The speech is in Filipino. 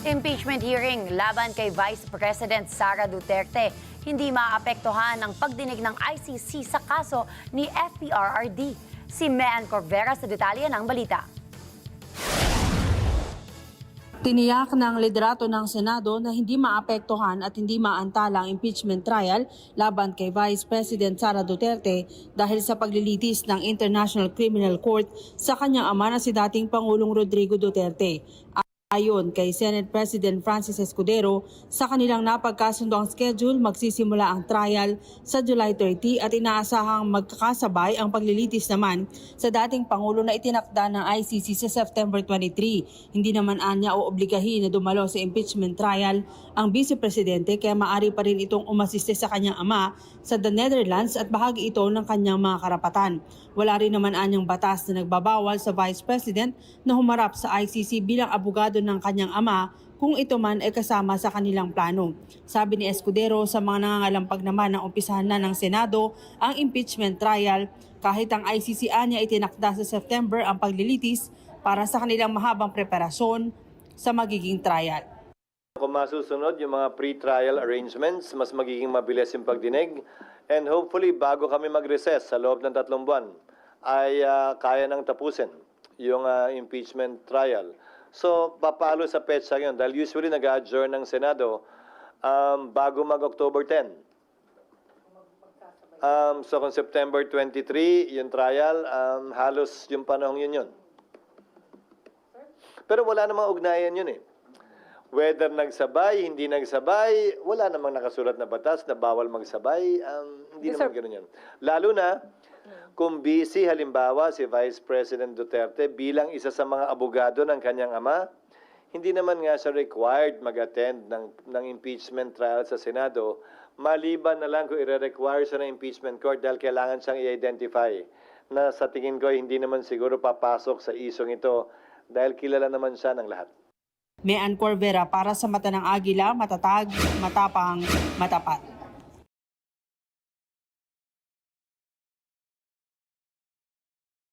Impeachment hearing laban kay Vice President Sara Duterte hindi maapektuhan ng pagdinig ng ICC sa kaso ni FPRRD. Si Mean Corvera sa detalye ng balita. Tiniyak ng liderato ng Senado na hindi maapektuhan at hindi maantala ang impeachment trial laban kay Vice President Sara Duterte dahil sa paglilitis ng International Criminal Court sa kanyang ama na si dating Pangulong Rodrigo Duterte. Ayon kay Senate President Francis Escudero, sa kanilang napagkasundo ang schedule, magsisimula ang trial sa July 30 at inaasahang magkakasabay ang paglilitis naman sa dating Pangulo na itinakda ng ICC sa September 23. Hindi naman anya o obligahin na dumalo sa impeachment trial ang Vice Presidente kaya maaari pa rin itong umasiste sa kanyang ama sa The Netherlands at bahagi ito ng kanyang mga karapatan. Wala rin naman anyang batas na nagbabawal sa Vice President na humarap sa ICC bilang abogado ng kanyang ama kung ito man ay kasama sa kanilang plano. Sabi ni Escudero, sa mga nangangalampag naman ng umpisahan na ng Senado ang impeachment trial kahit ang ICC anya itinakda sa September ang paglilitis para sa kanilang mahabang preparasyon sa magiging trial. Kung masusunod yung mga pre-trial arrangements, mas magiging mabilis yung pagdinig. And hopefully, bago kami mag-recess sa loob ng 3 buwan, ay kaya nang tapusin yung impeachment trial. So, papalo sa petsa yun. Dahil usually nag-adjourn ng Senado bago mag-October 10. So, kung September 23, yung trial, halos yung panahon yun. Pero wala namang ugnayan yun eh. Whether nagsabay, hindi nagsabay, wala namang nakasulat na batas na bawal magsabay. Hindi naman gano'n yan. Lalo na kung busy halimbawa si Vice President Duterte bilang isa sa mga abogado ng kanyang ama, hindi naman nga siya required mag-attend ng impeachment trial sa Senado, maliban na lang kung i-require siya ng impeachment court dahil kailangan siyang i-identify na sa tingin ko hindi naman siguro papasok sa isong ito dahil kilala naman siya ng lahat. Mean Corvera para sa Mata ng Agila, matatag, matapang, matapat.